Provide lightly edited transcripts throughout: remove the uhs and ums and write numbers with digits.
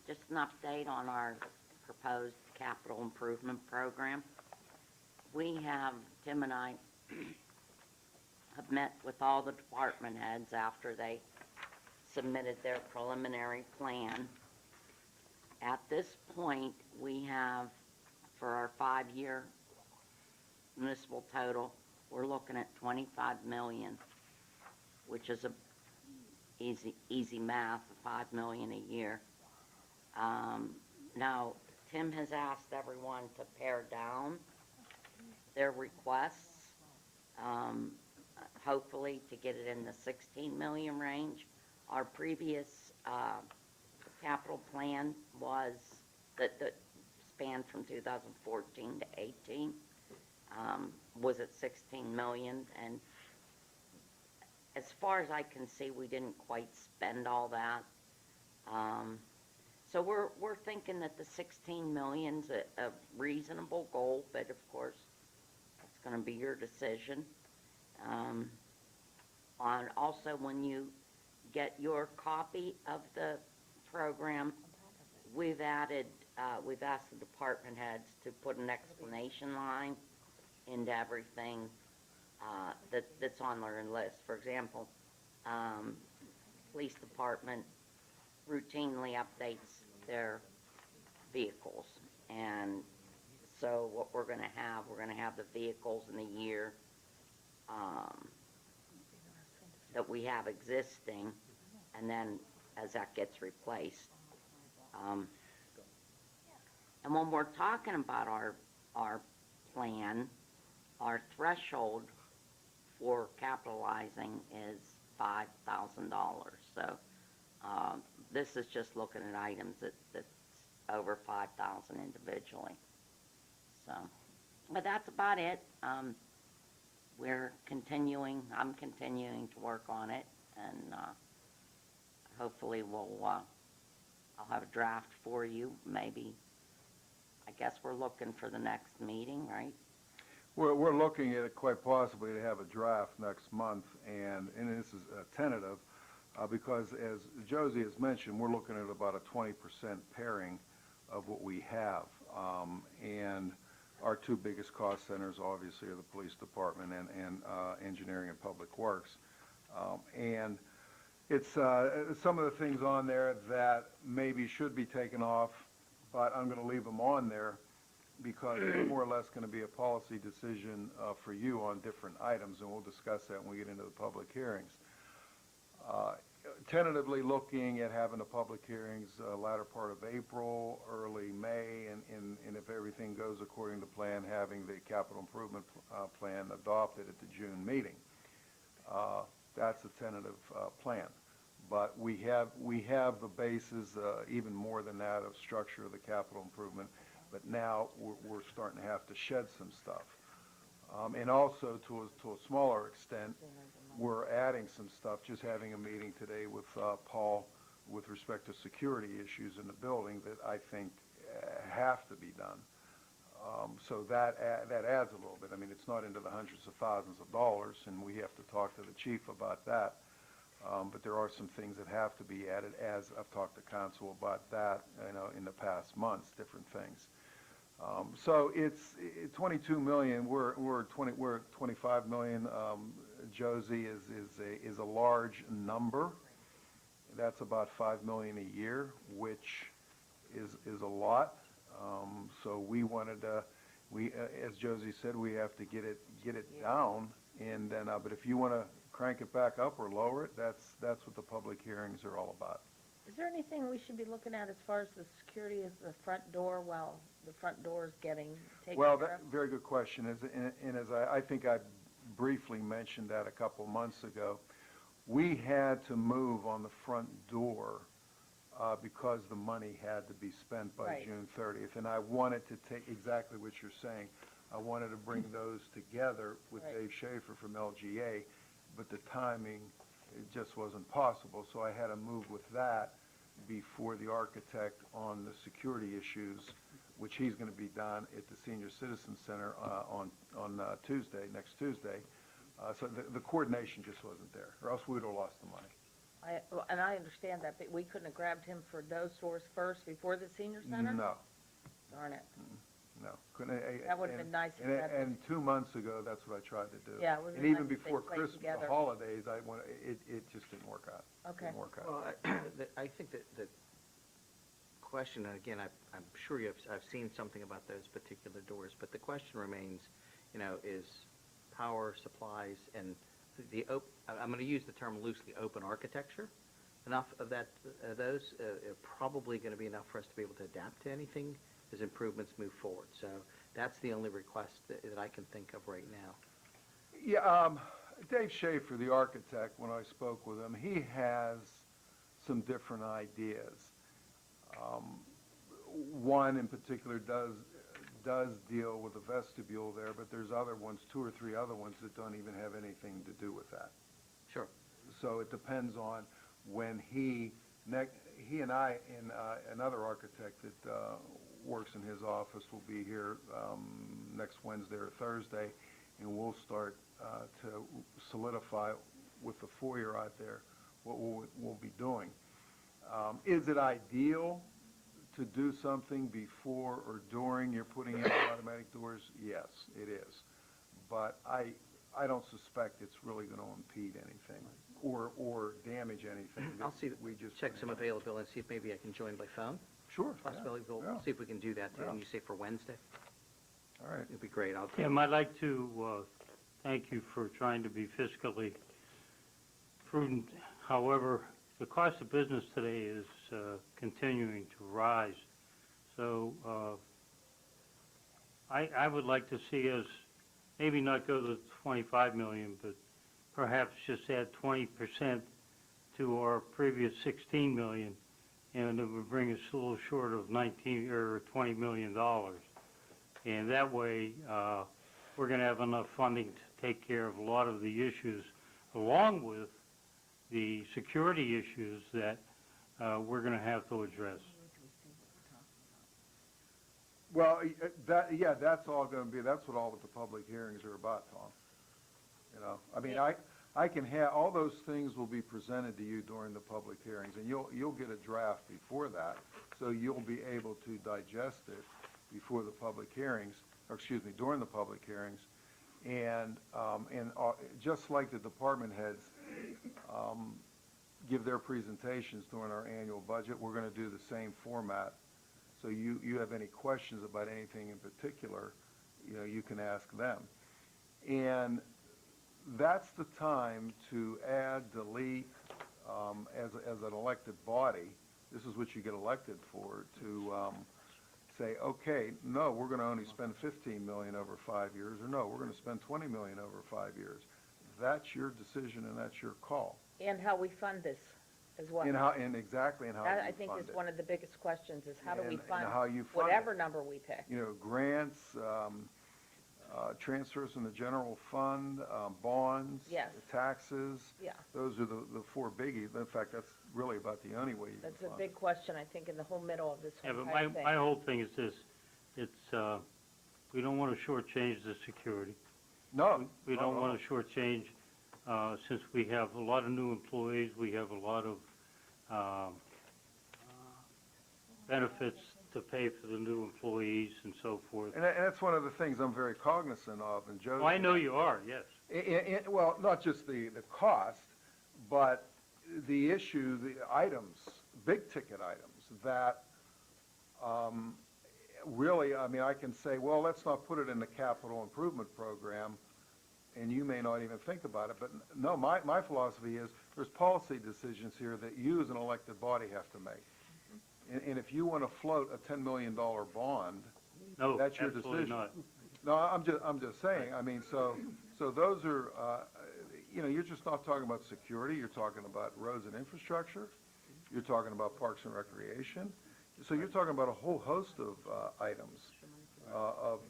Just an update on our proposed capital improvement program. We have, Tim and I have met with all the department heads after they submitted their preliminary plan. At this point, we have, for our 5-year municipal total, we're looking at 25 million, which is a easy math, 5 million a year. Now, Tim has asked everyone to pare down their requests, hopefully to get it in the 16 million range. Our previous capital plan was that spanned from 2014 to 18 was at 16 million, and as far as I can see, we didn't quite spend all that. So we're thinking that the 16 million's a reasonable goal, but of course, it's going to be your decision. Also, when you get your copy of the program, we've asked the department heads to put an explanation line into everything that's on their list. For example, police department routinely updates their vehicles, and so what we're going to have the vehicles in the year that we have existing, and then as that gets replaced. And when we're talking about our plan, our threshold for capitalizing is $5,000. So this is just looking at items that's over 5,000 individually. So, but that's about it. I'm continuing to work on it, and hopefully I'll have a draft for you. Maybe, I guess we're looking for the next meeting, right? We're looking at it quite possibly to have a draft next month, and this is tentative because, as Josie has mentioned, we're looking at about a 20% pairing of what we have. And our two biggest cost centers, obviously, are the police department and engineering and public works. And it's some of the things on there that maybe should be taken off, but I'm going to leave them on there because it's more or less going to be a policy decision for you on different items, and we'll discuss that when we get into the public hearings. Tentatively looking at having the public hearings latter part of April, early May, and if everything goes according to plan, having the capital improvement plan adopted at the June meeting. That's a tentative plan. But we have the basis, even more than that, of structure of the capital improvement. But now we're starting to have to shed some stuff. And also, to a smaller extent, we're adding some stuff, just having a meeting today with Paul with respect to security issues in the building that I think have to be done. So that adds a little bit. I mean, it's not into the hundreds of thousands of dollars, and we have to talk to the chief about that. But there are some things that have to be added, as I've talked to council about that, in the past months, different things. So it's 22 million. We're 25 million. Josie is a large number. That's about 5 million a year, which is a lot. So we wanted to, as Josie said, we have to get it down, and then. But if you want to crank it back up or lower it, that's what the public hearings are all about. Is there anything we should be looking at as far as the security of the front door while the front door is getting taken care of? Well, very good question. And as I think I briefly mentioned that a couple months ago, we had to move on the front door because the money had to be spent by Right. June 30th. And I wanted to take exactly what you're saying. I wanted to bring those together with Right. Dave Schaefer from LGA, but the timing, it just wasn't possible. So I had to move with that before the architect on the security issues, which he's going to be done at the Senior Citizen Center on Tuesday, next Tuesday. So the coordination just wasn't there, or else we would have lost the money. And I understand that, but we couldn't have grabbed him for those doors first before the senior center? No, Darn it. no. Couldn't, That would've been nice if and- that- And 2 months ago, that's what I tried to do. Yeah, it would've And been even nice if they before played Christmas, the together. holidays, it just didn't work out. Okay. Didn't work out. Well, I think that the question, and again, I'm sure I've seen something about those particular doors, but the question remains, is power supplies and I'm going to use the term loosely, open architecture. Enough of those are probably going to be enough for us to be able to adapt to anything as improvements move forward. So that's the only request that I can think of right now. Yeah, Dave Schaefer, the architect, when I spoke with him, he has some different ideas. One in particular does deal with the vestibule there, but there's other ones, 2 or 3 other ones that don't even have anything to do with that. Sure. So it depends on when he and I and another architect that works in his office will be here next Wednesday or Thursday, and we'll start to solidify with the foyer out there what we'll be doing. Is it ideal to do something before or during you're putting in automatic doors? Yes, it is. But I don't suspect it's really going to impede anything or damage anything. I'll see, We just check some availability and see if maybe I can join by phone. Sure. yeah, Possibility, we'll yeah. see if we can do that too. Yeah. And you say for Wednesday? All right. It'd be great. Tim, I'd like to thank you for trying to be fiscally prudent. However, the cost of business today is continuing to rise. So I would like to see us maybe not go to 25 million, but perhaps just add 20% to our previous 16 million, and it would bring us a little short of 19 or $20 million. And that way, we're going to have enough funding to take care of a lot of the issues, along with the security issues that we're going to have to address. Well, that's all going to be, that's what all of the public hearings are about, Tom. I mean, I can have, all those things will be presented to you during the public hearings, and you'll get a draft before that, so you'll be able to digest it before the public hearings, or excuse me, during the public hearings. And just like the department heads give their presentations during our annual budget, we're going to do the same format. So you have any questions about anything in particular, you can ask them. And that's the time to add, delete, as an elected body, this is what you get elected for, to say, okay, no, we're going to only spend 15 million over 5 years, or no, we're going to spend 20 million over 5 years. That's your decision and that's your call. And how we fund this as well. And exactly how That, you I think, fund is it. one of the biggest questions, is how do we And fund how you fund whatever it. number we pick? Grants, transfers from the general fund, bonds, Yes. taxes. Yeah. Those are the 4 biggies. In fact, that's really about the only way you can That's a fund big it. question, I think, in the whole middle of this Yeah, whole but entire thing. my whole thing is this, it's, we don't want to shortchange the security. No. We no, don't no. want to shortchange, since we have a lot of new employees, we have a lot of benefits to pay for the new employees and so forth. And that's one of the things I'm very cognizant of, and Joe. Well, I know you are, yes. Well, not just the cost, but the issue, the items, big ticket items that really, I mean, I can say, well, let's not put it in the capital improvement program, and you may not even think about it. But no, my philosophy is there's policy decisions here that you as an elected body have to make. And if you want to float a $10 million bond, No, that's your absolutely decision. not. No, I'm just saying, I mean, so those are, you're just not talking about security, you're talking about roads and infrastructure, you're talking about parks and recreation, so you're talking about a whole host of items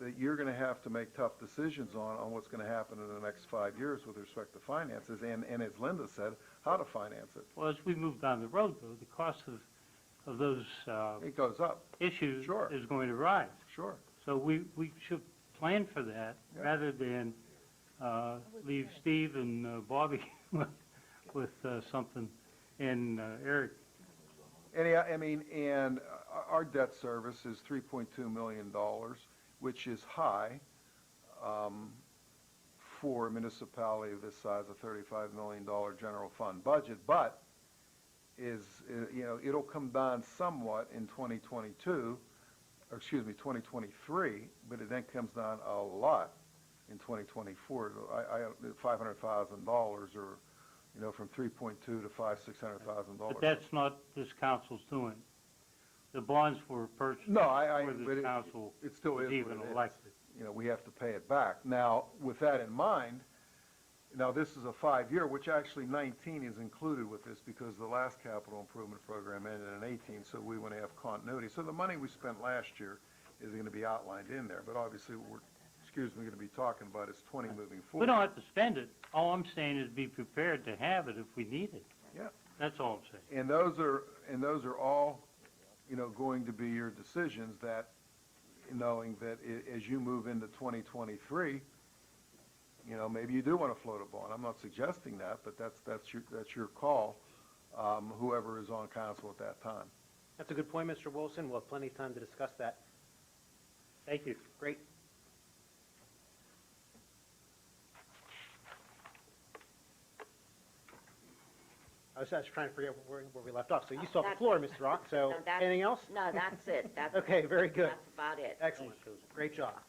that you're going to have to make tough decisions on what's going to happen in the next 5 years with respect to finances, and as Linda said, how to finance it. Well, as we move down the road, though, the cost of those It goes up, issues Sure. is going to rise. sure. So we should plan for that Yeah. rather than leave Steve and Bobby with something And, Eric, And our debt service is $3.2 million, which is high, for a municipality of this size, a $35 million general fund budget, but it'll come down somewhat in 2022, or excuse me, 2023, but it then comes down a lot in 2024, $500,000 or, from 3.2 to $600,000. but that's not this council's doing. The bonds were purchased No, before but this council it still was is what even it is. elected. We have to pay it back. Now, with that in mind, now this is a 5-year, which actually 19 is included with this because the last capital improvement program ended in 18, so we want to have continuity. So the money we spent last year is going to be outlined in there, but obviously what we're going to be talking about is 20 moving We forward. don't have to spend it. All I'm saying is be prepared to have it if we need it. Yeah. That's all I'm saying. And those are all, going to be your decisions that, knowing that as you move into 2023, maybe you do want to float a bond. I'm not suggesting that, but that's your call, whoever is on council at that time. That's a good point, Mr. Wilson. We'll have plenty of time to discuss that. Thank you. Great. I was just trying to figure out where we left off. So you still have the floor, Mr. Rock. So No, that's- anything else? No, that's it. That's, Okay, very good. that's about it. Excellent. Great job.